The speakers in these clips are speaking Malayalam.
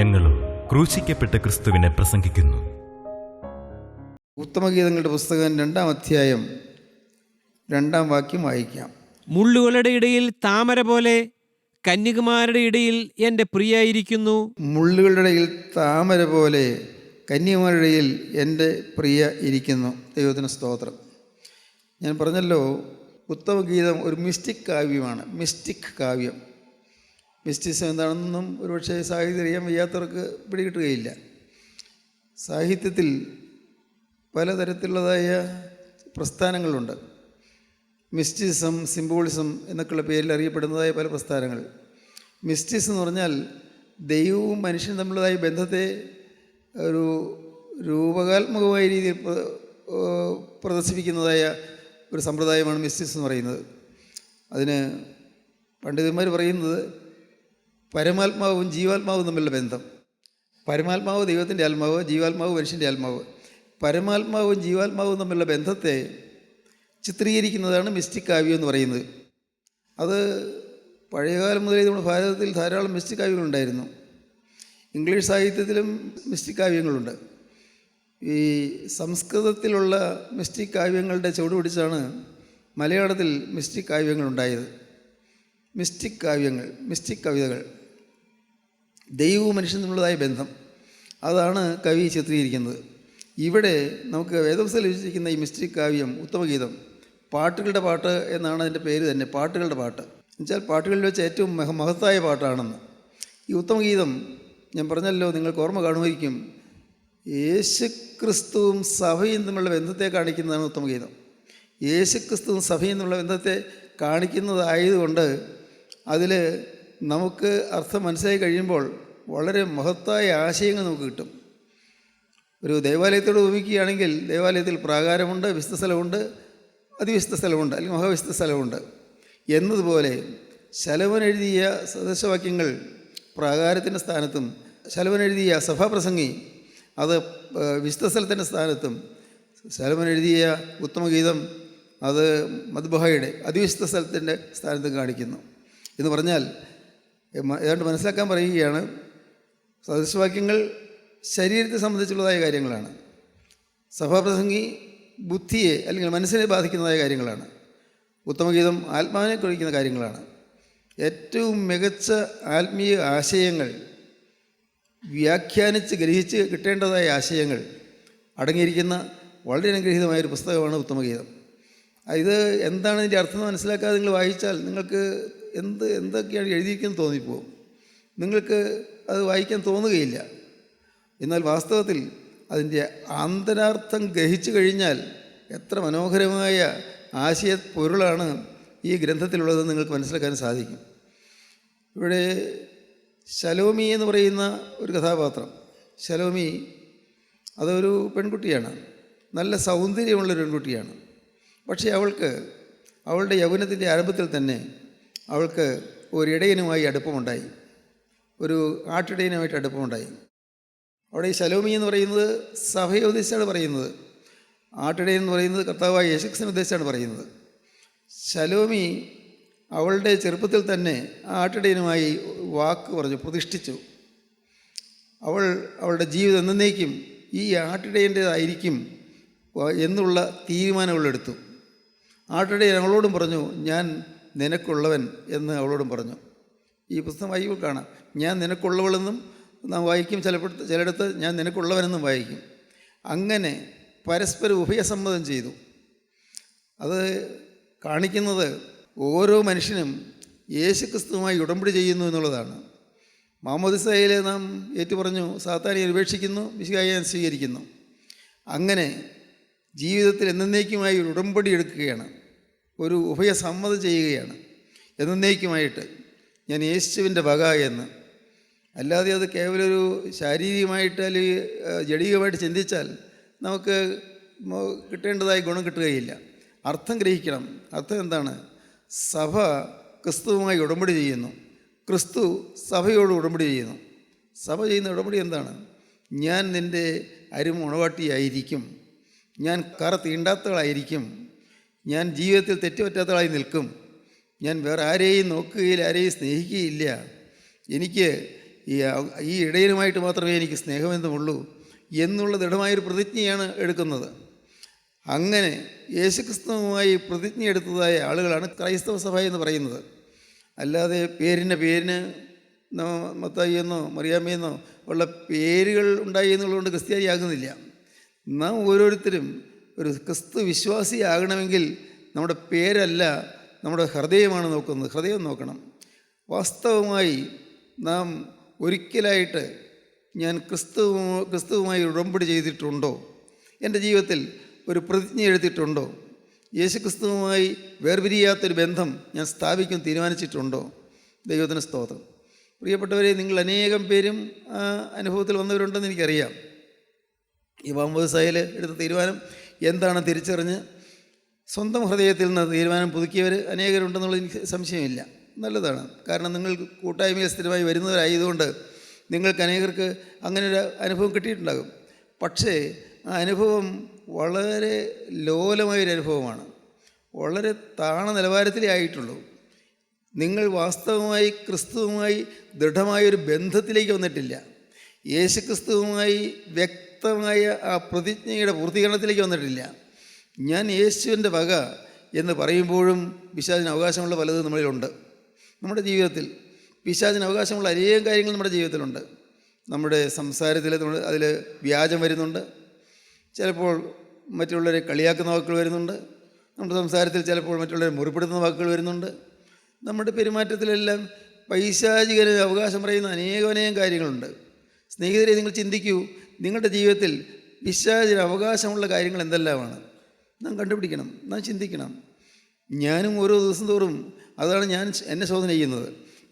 ഞങ്ങളും ക്രൂശിക്കപ്പെട്ട ക്രിസ്തുവിനെ പ്രസംഗിക്കുന്നു. ഉത്തമഗീതങ്ങളുടെ പുസ്തകം 2-ാം അധ്യായം 2-ാം വാക്യം വായിക്കാം. മുള്ളുകളുടെ ഇടയിൽ താമര പോലെ കന്യകുമാരുടെ ഇടയിൽ എൻ്റെ പ്രിയായിരിക്കുന്നു. മുള്ളുകളുടെ ഇടയിൽ താമര പോലെ കന്യകുമാരുടെ ഇടയിൽ എൻ്റെ പ്രിയ ഇരിക്കുന്നു. ദൈവത്തിന് സ്തോത്രം. ഞാൻ പറഞ്ഞല്ലോ, ഉത്തമഗീതം ഒരു മിസ്റ്റിക് കാവ്യമാണ്. മിസ്റ്റിക് കാവ്യം. മിസ്റ്റിസം എന്താണെന്നും ഒരുപക്ഷെ സാഹിത്യം അറിയാൻ വയ്യാത്തവർക്ക് പിടികിട്ടുകയില്ല. സാഹിത്യത്തിൽ പലതരത്തിലുള്ളതായ പ്രസ്ഥാനങ്ങളുണ്ട്. മിസ്റ്റിസം, സിംബോളിസം എന്നൊക്കെയുള്ള പേരിൽ അറിയപ്പെടുന്നതായ പല പ്രസ്ഥാനങ്ങൾ. മിസ്റ്റിസം എന്ന് പറഞ്ഞാൽ ദൈവവും മനുഷ്യനും തമ്മിലുള്ളതായ ബന്ധത്തെ ഒരു രൂപകാത്മകമായ രീതിയിൽ പ്രദർശിപ്പിക്കുന്നതായ ഒരു സമ്പ്രദായമാണ് മിസ്റ്റിസം എന്ന് പറയുന്നത്. അതിന് പണ്ഡിതന്മാർ പറയുന്നത് പരമാത്മാവും ജീവാത്മാവും തമ്മിലുള്ള ബന്ധം. പരമാത്മാവ് ദൈവത്തിൻ്റെ ആത്മാവ്, ജീവാത്മാവ് മനുഷ്യൻ്റെ ആത്മാവ്. പരമാത്മാവും ജീവാത്മാവും തമ്മിലുള്ള ബന്ധത്തെ ചിത്രീകരിക്കുന്നതാണ് മിസ്റ്റിക് കാവ്യം എന്ന് പറയുന്നത്. അത് പഴയകാലം മുതലേ നമ്മുടെ ഭാരതത്തിൽ ധാരാളം മിസ്റ്റിക് കാവ്യങ്ങളുണ്ടായിരുന്നു. ഇംഗ്ലീഷ് സാഹിത്യത്തിലും മിസ്റ്റിക് കാവ്യങ്ങളുണ്ട്. ഈ സംസ്കൃതത്തിലുള്ള മിസ്റ്റിക് കാവ്യങ്ങളുടെ ചുവട് പിടിച്ചാണ് മലയാളത്തിൽ മിസ്റ്റിക് കാവ്യങ്ങളുണ്ടായത്. മിസ്റ്റിക് കാവ്യങ്ങൾ, മിസ്റ്റിക് കവിതകൾ, ദൈവവും മനുഷ്യനും തമ്മിലുള്ളതായ ബന്ധം, അതാണ് കവി ചിത്രീകരിക്കുന്നത്. ഇവിടെ നമുക്ക് വേദപുസ്തകത്തിൽ ലഭിച്ചിരിക്കുന്ന ഈ മിസ്റ്റിക് കാവ്യം ഉത്തമഗീതം, പാട്ടുകളുടെ പാട്ട് എന്നാണ് അതിൻ്റെ പേര് തന്നെ. പാട്ടുകളുടെ പാട്ട് എന്നുവെച്ചാൽ പാട്ടുകളിൽ വെച്ച് ഏറ്റവും മഹത്തായ പാട്ടാണെന്ന്. ഈ ഉത്തമഗീതം ഞാൻ പറഞ്ഞല്ലോ, നിങ്ങൾക്ക് ഓർമ്മ കാണുമായിരിക്കും, യേശുക്രിസ്തുവും സഭയും തമ്മിലുള്ള ബന്ധത്തെ കാണിക്കുന്നതാണ് ഉത്തമഗീതം. യേശുക്രിസ്തുവും സഭയും തമ്മിലുള്ള ബന്ധത്തെ കാണിക്കുന്നതായതുകൊണ്ട് അതിൽ നമുക്ക് അർത്ഥം മനസ്സിലായി കഴിയുമ്പോൾ വളരെ മഹത്തായ ആശയങ്ങൾ നമുക്ക് കിട്ടും. ഒരു ദേവാലയത്തോട് ഉപമിക്കുകയാണെങ്കിൽ ദേവാലയത്തിൽ പ്രാകാരമുണ്ട്, വിശുദ്ധ സ്ഥലമുണ്ട്, അതിവിശുദ്ധ സ്ഥലമുണ്ട്, അല്ലെങ്കിൽ മഹാവിശുദ്ധ സ്ഥലമുണ്ട് എന്നതുപോലെ ശലോമോൻ എഴുതിയ സദൃശവാക്യങ്ങൾ പ്രാകാരത്തിൻ്റെ സ്ഥാനത്തും, ശലോമോൻ എഴുതിയ സഭാപ്രസംഗി അത് വിശുദ്ധ സ്ഥലത്തിൻ്റെ സ്ഥാനത്തും, ശലോമോൻ എഴുതിയ ഉത്തമഗീതം അത് മദ്ബഹായുടെ അതിവിശുദ്ധ സ്ഥലത്തിൻ്റെ സ്ഥാനത്തും കാണിക്കുന്നു എന്ന് പറഞ്ഞാൽ ഏതാണ്ട് മനസ്സിലാക്കാൻ പറയുകയാണ്. സദൃശവാക്യങ്ങൾ ശരീരത്തെ സംബന്ധിച്ചുള്ളതായ കാര്യങ്ങളാണ്. സഭാപ്രസംഗി ബുദ്ധിയെ അല്ലെങ്കിൽ മനസ്സിനെ ബാധിക്കുന്നതായ കാര്യങ്ങളാണ്. ഉത്തമഗീതം ആത്മാവിനെ കുറിക്കുന്ന കാര്യങ്ങളാണ്. ഏറ്റവും മികച്ച ആത്മീയ ആശയങ്ങൾ, വ്യാഖ്യാനിച്ച് ഗ്രഹിച്ച് കിട്ടേണ്ടതായ ആശയങ്ങൾ അടങ്ങിയിരിക്കുന്ന വളരെ അനുഗ്രഹീതമായൊരു പുസ്തകമാണ് ഉത്തമഗീതം. ഇത് എന്താണ് ഇതിൻ്റെ അർത്ഥം മനസ്സിലാക്കാതെ നിങ്ങൾ വായിച്ചാൽ നിങ്ങൾക്ക് എന്തൊക്കെയാണ് എഴുതിയിരിക്കുന്നത് തോന്നിപ്പോവും. നിങ്ങൾക്ക് അത് വായിക്കാൻ തോന്നുകയില്ല. എന്നാൽ വാസ്തവത്തിൽ അതിൻ്റെ ആന്തരാർത്ഥം ഗ്രഹിച്ചു കഴിഞ്ഞാൽ എത്ര മനോഹരമായ ആശയ പൊരുളാണ് ഈ ഗ്രന്ഥത്തിലുള്ളതെന്ന് നിങ്ങൾക്ക് മനസ്സിലാക്കാൻ സാധിക്കും. ഇവിടെ ശലോമി എന്ന് പറയുന്ന ഒരു കഥാപാത്രം, ശലോമി അതൊരു പെൺകുട്ടിയാണ്, നല്ല സൗന്ദര്യമുള്ളൊരു പെൺകുട്ടിയാണ്. പക്ഷേ അവളുടെ യൗവനത്തിൻ്റെ ആരംഭത്തിൽ തന്നെ അവൾക്ക് ഒരിടയനുമായി അടുപ്പമുണ്ടായി, ഒരു ആട്ടിടയനുമായിട്ട് അടുപ്പമുണ്ടായി. അവിടെ ഈ ശലോമി എന്ന് പറയുന്നത് സഭയെ ഉദ്ദേശിച്ചാണ് പറയുന്നത്. ആട്ടിടയൻ എന്ന് പറയുന്നത് കർത്താവായ യേശുക്രിസ്തുവിനെ ഉദ്ദേശിച്ചാണ് പറയുന്നത്. ശലോമി അവളുടെ ചെറുപ്പത്തിൽ തന്നെ ആ ആട്ടിടയനുമായി വാക്ക് പറഞ്ഞു, പ്രതിഷ്ഠിച്ചു. അവളുടെ ജീവിതം എന്നേക്കും ഈ ആട്ടിടയൻ്റേതായിരിക്കും എന്നുള്ള തീരുമാനം അവളെടുത്തു. ആട്ടിടയൻ അവളോടും പറഞ്ഞു, ഞാൻ നിനക്കുള്ളവൻ എന്ന് അവളോടും പറഞ്ഞു. ഈ പുസ്തകം വായിക്കുമ്പോൾ കാണാം, ഞാൻ നിനക്കുള്ളവളെന്നും നാം വായിക്കും, ചിലയിടത്ത് ഞാൻ നിനക്കുള്ളവനെന്നും വായിക്കും. അങ്ങനെ പരസ്പരം ഉഭയസമ്മതം ചെയ്തു. അത് കാണിക്കുന്നത് ഓരോ മനുഷ്യനും യേശുക്രിസ്തുവുമായി ഉടമ്പടി ചെയ്യുന്നു എന്നുള്ളതാണ്. മാമോദിസയിൽ നാം ഏറ്റുപറഞ്ഞു, സാത്താനെ ഉപേക്ഷിക്കുന്നു, മിശിഹായെ സ്വീകരിക്കുന്നു. അങ്ങനെ ജീവിതത്തിൽ എന്നേക്കുമായി ഒരു ഉടമ്പടി എടുക്കുകയാണ്, ഒരു ഉഭയസമ്മതം ചെയ്യുകയാണ് എന്നേക്കുമായിട്ട്. ഞാൻ യേശുവിൻ്റെ വക എന്ന്. അല്ലാതെ അത് കേവലം ഒരു ശാരീരികമായിട്ട് അല്ലെങ്കിൽ ജഡികമായിട്ട് ചിന്തിച്ചാൽ നമുക്ക് കിട്ടേണ്ടതായ ഗുണം കിട്ടുകയില്ല. അർത്ഥം ഗ്രഹിക്കണം. അർത്ഥം എന്താണ്? സഭ ക്രിസ്തുവുമായി ഉടമ്പടി ചെയ്യുന്നു, ക്രിസ്തു സഭയോട് ഉടമ്പടി ചെയ്യുന്നു. സഭ ചെയ്യുന്ന ഉടമ്പടി എന്താണ്? ഞാൻ നിൻ്റെ അരുമുണവാട്ടിയായിരിക്കും, ഞാൻ കറ തീണ്ടാത്തവളായിരിക്കും, ഞാൻ ജീവിതത്തിൽ തെറ്റുപറ്റാത്തവളായി നിൽക്കും, ഞാൻ വേറെ ആരെയും നോക്കുകയില്ല, ആരെയും സ്നേഹിക്കുകയില്ല, എനിക്ക് ഈ ഇടയനുമായിട്ട് മാത്രമേ എനിക്ക് സ്നേഹബന്ധമുള്ളൂ എന്നുള്ള ദൃഢമായൊരു പ്രതിജ്ഞയാണ് എടുക്കുന്നത്. അങ്ങനെ യേശുക്രിസ്തുവുമായി പ്രതിജ്ഞ എടുത്തതായ ആളുകളാണ് ക്രൈസ്തവ സഭ എന്ന് പറയുന്നത്. അല്ലാതെ പേരിന് മത്തായി എന്നോ മറിയാമ്മയെന്നോ ഉള്ള പേരുകൾ ഉണ്ടായി എന്നുള്ളതുകൊണ്ട് ക്രിസ്ത്യാനിയാകുന്നില്ല. നാം ഓരോരുത്തരും ഒരു ക്രിസ്തു വിശ്വാസിയാകണമെങ്കിൽ നമ്മുടെ പേരല്ല, നമ്മുടെ ഹൃദയമാണ് നോക്കുന്നത്. ഹൃദയം നോക്കണം. വാസ്തവമായി നാം ഒരിക്കലായിട്ട് ഞാൻ ക്രിസ്തുവുമായി ഉടമ്പടി ചെയ്തിട്ടുണ്ടോ? എൻ്റെ ജീവിതത്തിൽ ഒരു പ്രതിജ്ഞ എടുത്തിട്ടുണ്ടോ? യേശുക്രിസ്തുവുമായി വേർപിരിയാത്തൊരു ബന്ധം ഞാൻ സ്ഥാപിക്കാൻ തീരുമാനിച്ചിട്ടുണ്ടോ? ദൈവത്തിന് സ്തോത്രം. പ്രിയപ്പെട്ടവരെ, നിങ്ങൾ അനേകം പേരും ആ അനുഭവത്തിൽ വന്നവരുണ്ടെന്ന് എനിക്കറിയാം. ഈ മാമോദിസയിൽ എടുത്ത തീരുമാനം എന്താണ് തിരിച്ചറിഞ്ഞ് സ്വന്തം ഹൃദയത്തിൽ നിന്ന് തീരുമാനം പുതുക്കിയവർ അനേകരുണ്ടെന്നുള്ളത് എനിക്ക് സംശയമില്ല. നല്ലതാണ്. കാരണം നിങ്ങൾ കൂട്ടായ്മയിൽ സ്ഥിരമായി വരുന്നവരായതുകൊണ്ട് നിങ്ങൾക്ക് അനേകർക്ക് അങ്ങനെ ഒരു അനുഭവം കിട്ടിയിട്ടുണ്ടാകും. പക്ഷേ ആ അനുഭവം വളരെ ലോലമായൊരു അനുഭവമാണ്. വളരെ താണ നിലവാരത്തിലേ ആയിട്ടുള്ളൂ. നിങ്ങൾ വാസ്തവമായി ക്രിസ്തുവുമായി ദൃഢമായൊരു ബന്ധത്തിലേക്ക് വന്നിട്ടില്ല. യേശുക്രിസ്തുവുമായി വ്യക്തമായ ആ പ്രതിജ്ഞയുടെ പൂർത്തീകരണത്തിലേക്ക് വന്നിട്ടില്ല. ഞാൻ യേശുവിൻ്റെ വക എന്ന് പറയുമ്പോഴും പിശാചിന് അവകാശമുള്ള പലതും നമ്മളിലുണ്ട്. നമ്മുടെ ജീവിതത്തിൽ പിശാചിന് അവകാശമുള്ള അനേകം കാര്യങ്ങൾ നമ്മുടെ ജീവിതത്തിലുണ്ട്. നമ്മുടെ സംസാരത്തിൽ അതിൽ വ്യാജം വരുന്നുണ്ട്. ചിലപ്പോൾ മറ്റുള്ളവരെ കളിയാക്കുന്ന വാക്കുകൾ വരുന്നുണ്ട്. നമ്മുടെ സംസാരത്തിൽ ചിലപ്പോൾ മറ്റുള്ളവരെ മുറിപ്പെടുത്തുന്ന വാക്കുകൾ വരുന്നുണ്ട്. നമ്മുടെ പെരുമാറ്റത്തിലെല്ലാം പൈശാചികന് അവകാശം പറയുന്ന അനേകം കാര്യങ്ങളുണ്ട്. സ്നേഹിതരെ, നിങ്ങൾ ചിന്തിക്കൂ, നിങ്ങളുടെ ജീവിതത്തിൽ പിശാചിന് അവകാശമുള്ള കാര്യങ്ങൾ എന്തെല്ലാമാണ്? നാം കണ്ടുപിടിക്കണം, നാം ചിന്തിക്കണം. ഞാനും ഓരോ ദിവസം തോറും അതാണ് എന്നെ ശോധന ചെയ്യുന്നത്.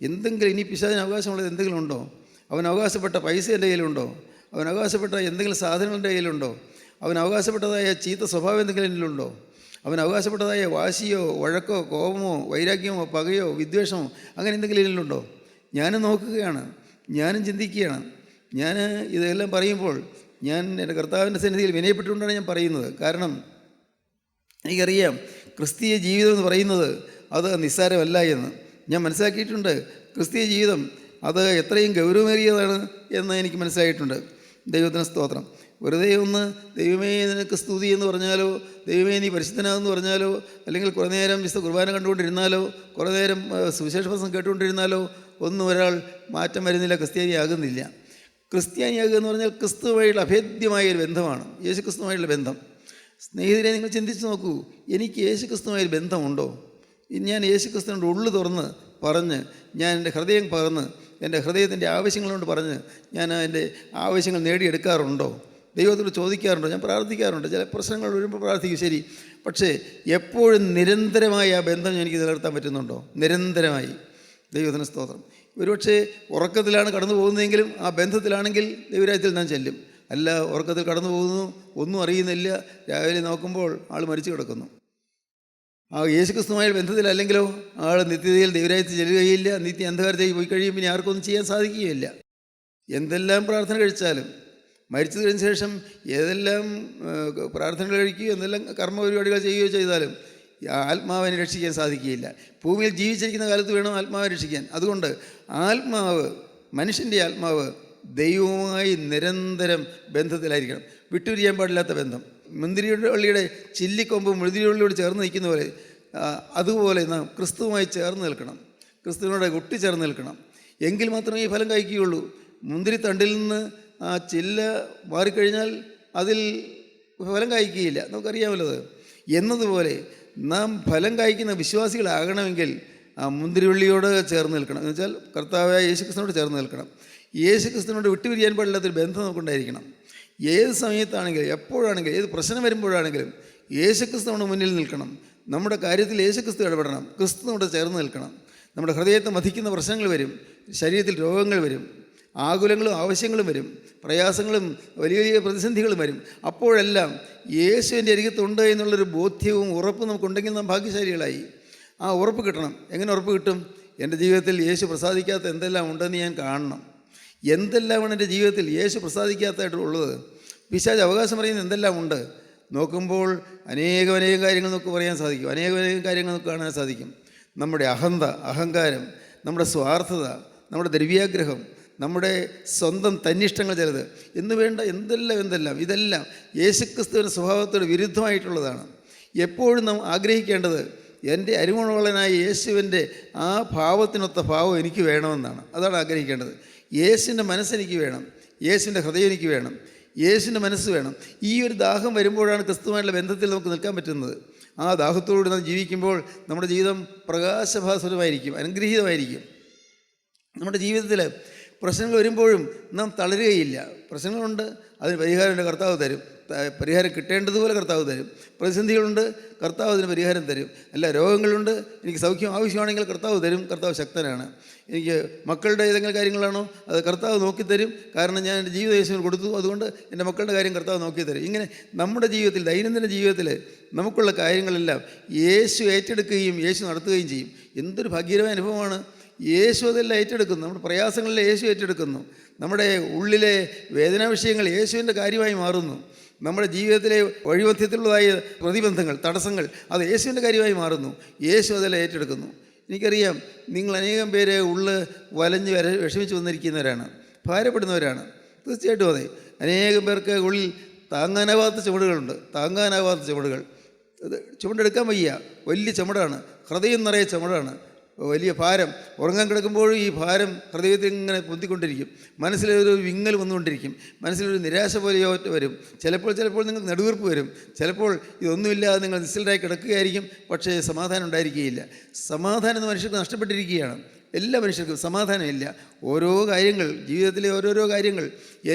എന്തെങ്കിലും ഇനി പിശാചിന് അവകാശമുള്ളത് എന്തെങ്കിലും ഉണ്ടോ? അവൻ അവകാശപ്പെട്ട പൈസ എൻ്റെ കയ്യിലുണ്ടോ? അവൻ അവകാശപ്പെട്ട എന്തെങ്കിലും സാധനങ്ങൾ എൻ്റെ കയ്യിലുണ്ടോ? അവൻ അവകാശപ്പെട്ടതായ ചീത്ത സ്വഭാവം എന്തെങ്കിലും എന്നിലുണ്ടോ? അവൻ അവകാശപ്പെട്ടതായ വാശിയോ വഴക്കോ കോപമോ വൈരാഗ്യമോ പകയോ വിദ്വേഷമോ അങ്ങനെ എന്തെങ്കിലും ഇതിലുണ്ടോ? ഞാനും നോക്കുകയാണ്, ഞാനും ചിന്തിക്കുകയാണ്. ഞാൻ ഇതെല്ലാം പറയുമ്പോൾ ഞാൻ എൻ്റെ കർത്താവിൻ്റെ സന്നിധിയിൽ വിനയപ്പെട്ടുകൊണ്ടാണ് ഞാൻ പറയുന്നത്. കാരണം എനിക്കറിയാം ക്രിസ്തീയ ജീവിതം എന്ന് പറയുന്നത് അത് നിസ്സാരമല്ല എന്ന് ഞാൻ മനസ്സിലാക്കിയിട്ടുണ്ട്. ക്രിസ്തീയ ജീവിതം അത് എത്രയും ഗൗരവമേറിയതാണ് എന്ന് എനിക്ക് മനസ്സിലായിട്ടുണ്ട്. ദൈവത്തിന് സ്തോത്രം. വെറുതെ ഒന്ന് ദൈവമേ നിനക്ക് സ്തുതി എന്ന് പറഞ്ഞാലോ, ദൈവമേ നീ പരിശുദ്ധനാണെന്ന് പറഞ്ഞാലോ, അല്ലെങ്കിൽ കുറേ നേരം വിശുദ്ധ കുർബാന കണ്ടുകൊണ്ടിരുന്നാലോ, കുറേ നേരം സുവിശേഷ പ്രസംഗം കേട്ടുകൊണ്ടിരുന്നാലോ ഒന്നും ഒരാൾ മാറ്റം വരുന്നില്ല, ക്രിസ്ത്യാനിയാകുന്നില്ല. ക്രിസ്ത്യാനിയാകുക എന്ന് പറഞ്ഞാൽ ക്രിസ്തുവുമായുള്ള അഭേദ്യമായൊരു ബന്ധമാണ്, യേശു ക്രിസ്തുവുമായുള്ള ബന്ധം. സ്നേഹിതരെ, നിങ്ങൾ ചിന്തിച്ച് നോക്കൂ, എനിക്ക് യേശു ക്രിസ്തുവുമായൊരു ബന്ധമുണ്ടോ? ഞാൻ യേശു ക്രിസ്തുവിനോട് ഉള്ളു തുറന്ന് പറഞ്ഞ്, ഞാൻ എൻ്റെ ഹൃദയം പകർന്ന് എൻ്റെ ഹൃദയത്തിൻ്റെ ആവശ്യങ്ങളുകൊണ്ട് പറഞ്ഞ് ഞാൻ എൻ്റെ ആവശ്യങ്ങൾ നേടിയെടുക്കാറുണ്ടോ? ദൈവത്തോട് ചോദിക്കാറുണ്ടോ? ഞാൻ പ്രാർത്ഥിക്കാറുണ്ട്. ചില പ്രശ്നങ്ങൾ വരുമ്പോൾ പ്രാർത്ഥിക്കും, ശരി. പക്ഷേ എപ്പോഴും നിരന്തരമായി ആ ബന്ധം എനിക്ക് നിലനിർത്താൻ പറ്റുന്നുണ്ടോ? നിരന്തരമായി. ദൈവത്തിന് സ്തോത്രം. ഒരുപക്ഷെ ഉറക്കത്തിലാണ് കടന്നു പോകുന്നതെങ്കിലും ആ ബന്ധത്തിലാണെങ്കിൽ ദൈവരാജ്യത്തിൽ ഞാൻ ചെല്ലും. അല്ല, ഉറക്കത്തിൽ കടന്നു പോകുന്നു, ഒന്നും അറിയുന്നില്ല, രാവിലെ നോക്കുമ്പോൾ ആൾ മരിച്ചു കിടക്കുന്നു. ആ യേശുക്രിസ്തുമായ ബന്ധത്തിലല്ലെങ്കിലോ ആൾ നിത്യതയിൽ ദൈവരാജ്യത്തിൽ ചെല്ലുകയില്ല. നിത്യ അന്ധകാരത്തേക്ക് പോയി കഴിയും. പിന്നെ ആർക്കൊന്നും ചെയ്യാൻ സാധിക്കുകയില്ല. എന്തെല്ലാം പ്രാർത്ഥന കഴിച്ചാലും, മരിച്ചു കഴിഞ്ഞ ശേഷം ഏതെല്ലാം പ്രാർത്ഥനകൾ കഴിക്കുകയോ എന്തെല്ലാം കർമ്മപരിപാടികൾ ചെയ്യുകയോ ചെയ്താലും ആത്മാവിനെ രക്ഷിക്കാൻ സാധിക്കുകയില്ല. ഭൂമിയിൽ ജീവിച്ചിരിക്കുന്ന കാലത്ത് വേണം ആത്മാവിനെ രക്ഷിക്കാൻ. അതുകൊണ്ട് ആത്മാവ്, മനുഷ്യൻ്റെ ആത്മാവ് ദൈവവുമായി നിരന്തരം ബന്ധത്തിലായിരിക്കണം. വിട്ടുപിരിയാൻ പാടില്ലാത്ത ബന്ധം. മുന്തിരിവള്ളിയുടെ ചില്ലിക്കൊമ്പ് മുന്തിരിവള്ളിയോട് ചേർന്ന് നിൽക്കുന്ന പോലെ അതുപോലെ നാം ക്രിസ്തുവുമായി ചേർന്ന് നിൽക്കണം, ക്രിസ്തുവിനോട് ഒട്ടിച്ചേർന്ന് നിൽക്കണം. എങ്കിൽ മാത്രമേ ഈ ഫലം കായ്ക്കുകയുള്ളൂ. മുന്തിരിത്തണ്ടിൽ നിന്ന് ആ ചില്ല മാറിക്കഴിഞ്ഞാൽ അതിൽ ഫലം കായ്ക്കുകയില്ല, നമുക്കറിയാമല്ലോ. എന്നതുപോലെ നാം ഫലം കായ്ക്കുന്ന വിശ്വാസികളാകണമെങ്കിൽ ആ മുന്തിരിവള്ളിയോട് ചേർന്ന് നിൽക്കണം. എന്ന് വെച്ചാൽ കർത്താവായ യേശുക്രിസ്തുവിനോട് ചേർന്ന് നിൽക്കണം. യേശുക്രിസ്തുവിനോട് വിട്ടുപിരിയാൻ പാടില്ലാത്തൊരു ബന്ധം നമുക്കുണ്ടായിരിക്കണം. ഏത് സമയത്താണെങ്കിലും, എപ്പോഴാണെങ്കിലും, ഏത് പ്രശ്നം വരുമ്പോഴാണെങ്കിലും യേശുക്രിസ്തുവിന് മുന്നിൽ നിൽക്കണം. നമ്മുടെ കാര്യത്തിൽ യേശുക്രിസ്തു ഇടപെടണം, ക്രിസ്തുവിനോട് ചേർന്ന് നിൽക്കണം. നമ്മുടെ ഹൃദയത്തെ മഥിക്കുന്ന പ്രശ്നങ്ങൾ വരും, ശരീരത്തിൽ രോഗങ്ങൾ വരും, ആകുലങ്ങളും ആവശ്യങ്ങളും വരും, പ്രയാസങ്ങളും വലിയ വലിയ പ്രതിസന്ധികളും വരും. അപ്പോഴെല്ലാം യേശുവിൻ്റെ അരികത്തുണ്ട് എന്നുള്ളൊരു ബോധ്യവും ഉറപ്പും നമുക്കുണ്ടെങ്കിൽ നാം ഭാഗ്യശാലികളായി. ആ ഉറപ്പ് കിട്ടണം. എങ്ങനെ ഉറപ്പ് കിട്ടും? എൻ്റെ ജീവിതത്തിൽ യേശു പ്രസാദിക്കാത്ത എന്തെല്ലാം ഉണ്ടെന്ന് ഞാൻ കാണണം. എന്തെല്ലാമാണ് എൻ്റെ ജീവിതത്തിൽ യേശു പ്രസാദിക്കാത്തതായിട്ടുള്ളത്? പിശാച് അവകാശം പറയുന്നത് എന്തെല്ലാം ഉണ്ട്? നോക്കുമ്പോൾ അനേകം കാര്യങ്ങൾ നമുക്ക് പറയാൻ സാധിക്കും, അനേകം കാര്യങ്ങൾ നമുക്ക് കാണാൻ സാധിക്കും. നമ്മുടെ അഹങ്കാരം, നമ്മുടെ സ്വാർത്ഥത, നമ്മുടെ ദ്രവ്യാഗ്രഹം, നമ്മുടെ സ്വന്തം തന്നിഷ്ടങ്ങൾ ചിലത് എന്ന് വേണ്ട എന്തെല്ലാം ഇതെല്ലാം യേശുക്രിസ്തുവിൻ്റെ സ്വഭാവത്തോട് വിരുദ്ധമായിട്ടുള്ളതാണ്. എപ്പോഴും നാം ആഗ്രഹിക്കേണ്ടത് എൻ്റെ അരിമണവളനായ യേശുവിൻ്റെ ആ ഭാവത്തിനൊത്ത ഭാവം എനിക്ക് വേണമെന്നാണ്. അതാണ് ആഗ്രഹിക്കേണ്ടത്. യേശുവിൻ്റെ മനസ്സെനിക്ക് വേണം, യേശുവിൻ്റെ ഹൃദയം എനിക്ക് വേണം, യേശുവിൻ്റെ മനസ്സ് വേണം. ഈ ഒരു ദാഹം വരുമ്പോഴാണ് ക്രിസ്തുവായിട്ടുള്ള ബന്ധത്തിൽ നമുക്ക് നിൽക്കാൻ പറ്റുന്നത്. ആ ദാഹത്തോടുകൂടി നാം ജീവിക്കുമ്പോൾ നമ്മുടെ ജീവിതം പ്രകാശഭാസുരമായിരിക്കും, അനുഗ്രഹീതമായിരിക്കും. നമ്മുടെ ജീവിതത്തിൽ പ്രശ്നങ്ങൾ വരുമ്പോഴും നാം തളരുകയില്ല. പ്രശ്നങ്ങളുണ്ട്, അതിന് പരിഹാരം എൻ്റെ കർത്താവ് തരും. പരിഹാരം കിട്ടേണ്ടതുപോലെ കർത്താവ് തരും. പ്രതിസന്ധികളുണ്ട്, കർത്താവ് അതിന് പരിഹാരം തരും. എല്ലാ രോഗങ്ങളുണ്ട്, എനിക്ക് സൗഖ്യം ആവശ്യമാണെങ്കിൽ കർത്താവ് തരും. കർത്താവ് ശക്തനാണ്. എനിക്ക് മക്കളുടെ ഏതെങ്കിലും കാര്യങ്ങളാണോ അത് കർത്താവ് നോക്കിത്തരും. കാരണം ഞാൻ എൻ്റെ ജീവിത യേശുവിന് കൊടുത്തു, അതുകൊണ്ട് എൻ്റെ മക്കളുടെ കാര്യം കർത്താവ് നോക്കിത്തരും. ഇങ്ങനെ നമ്മുടെ ജീവിതത്തിൽ, ദൈനംദിന ജീവിതത്തിൽ നമുക്കുള്ള കാര്യങ്ങളെല്ലാം യേശു ഏറ്റെടുക്കുകയും യേശു നടത്തുകയും ചെയ്യും. എന്തൊരു ഭാഗ്യകരമായ അനുഭവമാണ്. യേശു അതെല്ലാം ഏറ്റെടുക്കുന്നു. നമ്മുടെ പ്രയാസങ്ങളിൽ യേശു ഏറ്റെടുക്കുന്നു. നമ്മുടെ ഉള്ളിലെ വേദനാ വിഷയങ്ങൾ യേശുവിൻ്റെ കാര്യമായി മാറുന്നു. നമ്മുടെ ജീവിതത്തിലെ വഴിമധ്യത്തിലുള്ളതായ പ്രതിബന്ധങ്ങൾ, തടസ്സങ്ങൾ, അത് യേശുവിൻ്റെ കാര്യമായി മാറുന്നു. യേശു അതെല്ലാം ഏറ്റെടുക്കുന്നു. എനിക്കറിയാം, നിങ്ങൾ അനേകം പേര് വലഞ്ഞ് വിഷമിച്ച് വന്നിരിക്കുന്നവരാണ്, ഭാരപ്പെടുന്നവരാണ്. തീർച്ചയായിട്ടും അതെ. അനേകം പേർക്ക് ഉള്ളിൽ താങ്ങാനാവാത്ത ചുമടുകളുണ്ട്, ചുമടെടുക്കാൻ വയ്യ, വലിയ ചുമടാണ്, ഹൃദയം നിറയെ ചുമടാണ്, വലിയ ഭാരം. ഉറങ്ങാൻ കിടക്കുമ്പോഴും ഈ ഭാരം ഹൃദയത്തിൽ ഇങ്ങനെ പൊന്തിക്കൊണ്ടിരിക്കും. മനസ്സിലൊരു വിങ്ങൽ വന്നുകൊണ്ടിരിക്കും. മനസ്സിലൊരു നിരാശ പോലെയോ വരും. ചിലപ്പോൾ നിങ്ങൾക്ക് നെടുവീർപ്പ് വരും. ചിലപ്പോൾ ഇതൊന്നുമില്ലാതെ നിങ്ങൾ നിശ്ചലരായി കിടക്കുകയായിരിക്കും. പക്ഷേ സമാധാനം ഉണ്ടായിരിക്കുകയില്ല. സമാധാനം മനുഷ്യർക്ക് നഷ്ടപ്പെട്ടിരിക്കുകയാണ്. എല്ലാ മനുഷ്യർക്കും സമാധാനമില്ല. ഓരോ കാര്യങ്ങൾ, ജീവിതത്തിലെ ഓരോരോ കാര്യങ്ങൾ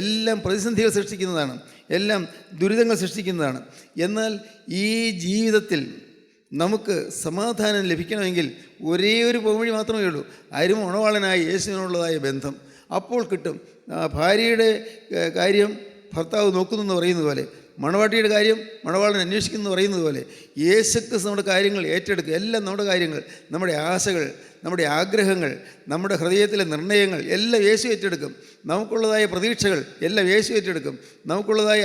എല്ലാം പ്രതിസന്ധികൾ സൃഷ്ടിക്കുന്നതാണ്, എല്ലാം ദുരിതങ്ങൾ സൃഷ്ടിക്കുന്നതാണ്. എന്നാൽ ഈ ജീവിതത്തിൽ നമുക്ക് സമാധാനം ലഭിക്കണമെങ്കിൽ ഒരേ ഒരു പോംവഴി മാത്രമേ ഉള്ളൂ. അരുമണവാളനായ യേശുവിനുള്ളതായ ബന്ധം. അപ്പോൾ കിട്ടും. ഭാര്യയുടെ കാര്യം ഭർത്താവ് നോക്കുന്നെന്ന് പറയുന്നത് പോലെ, മണവാട്ടിയുടെ കാര്യം മണവാളൻ അന്വേഷിക്കുന്നു പറയുന്നത് പോലെ, യേശുക്രിസ്തു നമ്മുടെ കാര്യങ്ങൾ ഏറ്റെടുക്കുക. എല്ലാം നമ്മുടെ കാര്യങ്ങൾ, നമ്മുടെ ആശകൾ, നമ്മുടെ ആഗ്രഹങ്ങൾ, നമ്മുടെ ഹൃദയത്തിലെ നിർണയങ്ങൾ എല്ലാം യേശു ഏറ്റെടുക്കും. നമുക്കുള്ളതായ പ്രതീക്ഷകൾ എല്ലാം യേശു ഏറ്റെടുക്കും. നമുക്കുള്ളതായ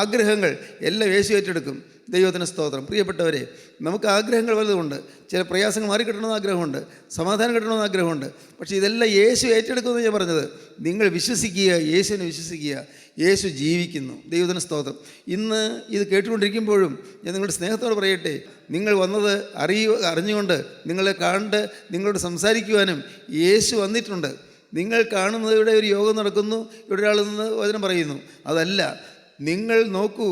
ആഗ്രഹങ്ങൾ എല്ലാം യേശു ഏറ്റെടുക്കും. ദൈവത്തിന് സ്തോത്രം. പ്രിയപ്പെട്ടവരെ, നമുക്ക് ആഗ്രഹങ്ങൾ വലുതുണ്ട്. ചില പ്രയാസങ്ങൾ മാറിക്കിട്ടണമെന്ന് ആഗ്രഹമുണ്ട്, സമാധാനം കിട്ടണമെന്ന് ആഗ്രഹമുണ്ട്. പക്ഷേ ഇതെല്ലാം യേശു ഏറ്റെടുക്കുമെന്ന് ഞാൻ പറഞ്ഞത്. നിങ്ങൾ വിശ്വസിക്കുക, യേശുവിനെ വിശ്വസിക്കുക. യേശു ജീവിക്കുന്നു. ദൈവത്തിന് സ്തോത്രം. ഇന്ന് ഇത് കേട്ടുകൊണ്ടിരിക്കുമ്പോഴും ഞാൻ നിങ്ങളുടെ സ്നേഹത്തോടെ പറയട്ടെ, നിങ്ങൾ വന്നത് അറിഞ്ഞുകൊണ്ട്, നിങ്ങളെ കണ്ട് നിങ്ങളോട് സംസാരിക്കുവാനും യേശു വന്നിട്ടുണ്ട്. നിങ്ങൾ കാണുന്നത് ഇവിടെ ഒരു യോഗം നടക്കുന്നു, ഇവിടെ ഒരാൾ നിന്ന് വചനം പറയുന്നു, അതല്ല. നിങ്ങൾ നോക്കൂ,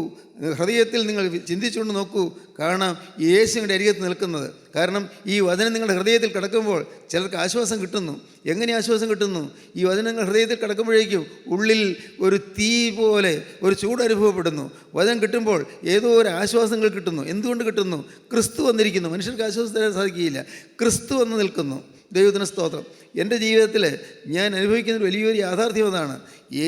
ഹൃദയത്തിൽ നിങ്ങൾ ചിന്തിച്ചുകൊണ്ട് നോക്കൂ, കാണാം യേശുവിൻ്റെ അരികത്ത് നിൽക്കുന്നത്. കാരണം ഈ വചനം നിങ്ങളുടെ ഹൃദയത്തിൽ കിടക്കുമ്പോൾ ചിലർക്ക് ആശ്വാസം കിട്ടുന്നു. എങ്ങനെ ആശ്വാസം കിട്ടുന്നു? ഈ വചനം നിങ്ങൾ ഹൃദയത്തിൽ കിടക്കുമ്പോഴേക്കും ഉള്ളിൽ ഒരു തീ പോലെ ഒരു ചൂട് അനുഭവപ്പെടുന്നു. വചനം കിട്ടുമ്പോൾ ഏതോ ഒരു ആശ്വാസങ്ങൾ കിട്ടുന്നു. എന്തുകൊണ്ട് കിട്ടുന്നു? ക്രിസ്തു വന്നിരിക്കുന്നു. മനുഷ്യർക്ക് ആശ്വാസം തരാൻ സാധിക്കുകയില്ല. ക്രിസ്തു വന്ന് നിൽക്കുന്നു. ദൈവത്തിന് സ്തോത്രം. എൻ്റെ ജീവിതത്തിൽ ഞാൻ അനുഭവിക്കുന്ന വലിയൊരു യാഥാർത്ഥ്യം അതാണ്.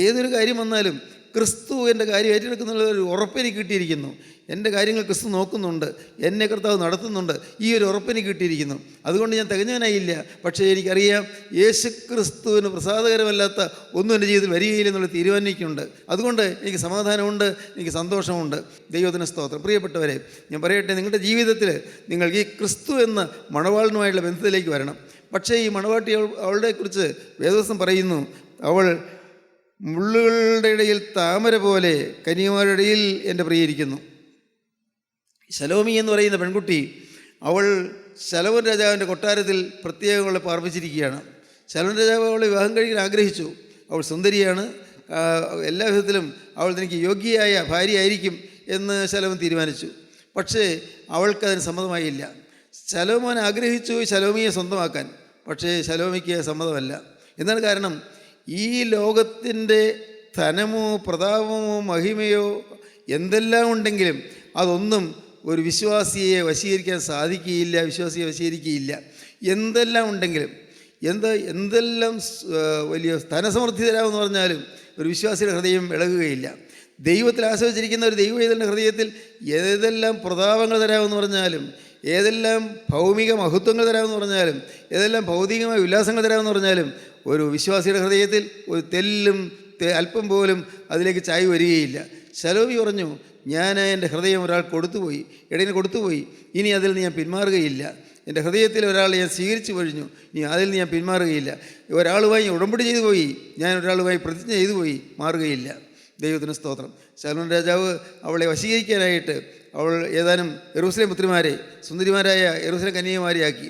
ഏതൊരു കാര്യം വന്നാലും ക്രിസ്തു എൻ്റെ കാര്യം ഏറ്റെടുക്കുന്നുള്ള ഒരു ഉറപ്പെനിക്ക് കിട്ടിയിരിക്കുന്നു. എൻ്റെ കാര്യങ്ങൾ ക്രിസ്തു നോക്കുന്നുണ്ട്, എന്നെ കർത്താവ് നടത്തുന്നുണ്ട്. ഈ ഒരു ഉറപ്പെനിക്ക് കിട്ടിയിരിക്കുന്നു. അതുകൊണ്ട് ഞാൻ തികഞ്ഞവനായില്ല. പക്ഷേ എനിക്കറിയാം, യേശു ക്രിസ്തുവിന് പ്രസാദകരമല്ലാത്ത ഒന്നും എൻ്റെ ജീവിതത്തിൽ വരികയില്ലെന്നുള്ള തീരുമാനിക്കുന്നുണ്ട്. അതുകൊണ്ട് എനിക്ക് സമാധാനമുണ്ട്, എനിക്ക് സന്തോഷമുണ്ട്. ദൈവത്തിന് സ്തോത്രം. പ്രിയപ്പെട്ടവരെ, ഞാൻ പറയട്ടെ, നിങ്ങളുടെ ജീവിതത്തിൽ നിങ്ങൾ ഈ ക്രിസ്തു എന്ന മണവാളനുമായുള്ള ബന്ധത്തിലേക്ക് വരണം. പക്ഷേ ഈ മണവാട്ടി അവളുടെ കുറിച്ച് വേദവസ്തം പറയുന്നു, അവൾ മുള്ളുകളുടെ ഇടയിൽ താമര പോലെ കന്യകമാരുടെ ഇടയിൽ എൻ്റെ പ്രിയയിരിക്കുന്നു. ശലോമി എന്ന് പറയുന്ന പെൺകുട്ടി, അവൾ ശലോമോൻ രാജാവിൻ്റെ കൊട്ടാരത്തിൽ പ്രത്യേകങ്ങളെ പാർപ്പിച്ചിരിക്കുകയാണ്. ശലോമോൻ രാജാവ് അവളെ വിവാഹം കഴിക്കാൻ ആഗ്രഹിച്ചു. അവൾ സുന്ദരിയാണ്, എല്ലാ വിധത്തിലും അവൾ തനിക്ക് യോഗ്യയായ ഭാര്യയായിരിക്കും എന്ന് ശലോമോൻ തീരുമാനിച്ചു. പക്ഷേ അവൾക്കതിന് സമ്മതമായില്ല. ശലോമോൻ ആഗ്രഹിച്ചു ശലോമിയെ സ്വന്തമാക്കാൻ, പക്ഷേ ശലോമിക്ക് സമ്മതമല്ല. എന്താണ് കാരണം? ഈ ലോകത്തിൻ്റെ ധനമോ പ്രതാപമോ മഹിമയോ എന്തെല്ലാം ഉണ്ടെങ്കിലും അതൊന്നും ഒരു വിശ്വാസിയെ വശീകരിക്കാൻ സാധിക്കുകയില്ല, വിശ്വാസിയെ വശീകരിക്കുകയില്ല. എന്തെല്ലാം ഉണ്ടെങ്കിലും, എന്തെല്ലാം വലിയ ധനസമൃദ്ധി തരാമെന്ന് പറഞ്ഞാലും ഒരു വിശ്വാസിയുടെ ഹൃദയം ഇളകുകയില്ല. ദൈവത്തിൽ ആശ്രയിച്ചിരിക്കുന്ന ഒരു ദൈവവേദന ഹൃദയത്തിൽ ഏതെല്ലാം പ്രതാപങ്ങൾ തരാമെന്ന് പറഞ്ഞാലും, ഏതെല്ലാം ഭൗമിക മഹത്വങ്ങൾ തരാമെന്ന് പറഞ്ഞാലും, ഏതെല്ലാം ഭൗതികമായ ഉല്ലാസങ്ങൾ തരാമെന്ന് പറഞ്ഞാലും, ഒരു വിശ്വാസിയുടെ ഹൃദയത്തിൽ ഒരു തെല്ലും അല്പം പോലും അതിലേക്ക് ചായ വരികയില്ല. ശലോമി പറഞ്ഞു, ഞാൻ എൻ്റെ ഹൃദയം ഒരാൾ കൊടുത്തുപോയി, ഇടയിന് കൊടുത്തുപോയി, ഇനി അതിൽ നിന്ന് ഞാൻ പിന്മാറുകയില്ല. എൻ്റെ ഹൃദയത്തിൽ ഒരാളെ ഞാൻ സ്വീകരിച്ചു കഴിഞ്ഞു, ഇനി അതിൽ നിന്ന് ഞാൻ പിന്മാറുകയില്ല. ഒരാളുമായി ഉടമ്പടി ചെയ്തു പോയി, ഞാൻ ഒരാളുമായി പ്രതിജ്ഞ ചെയ്തു പോയി, മാറുകയില്ല. ദൈവത്തിന് സ്തോത്രം. ശലോമോൻ രാജാവ് അവളെ വശീകരിക്കാനായിട്ട് ഏതാനും യെരൂശലേം പുത്രിമാരെ, സുന്ദരിമാരായ യെരൂശലേം കന്യകമാരെയാക്കി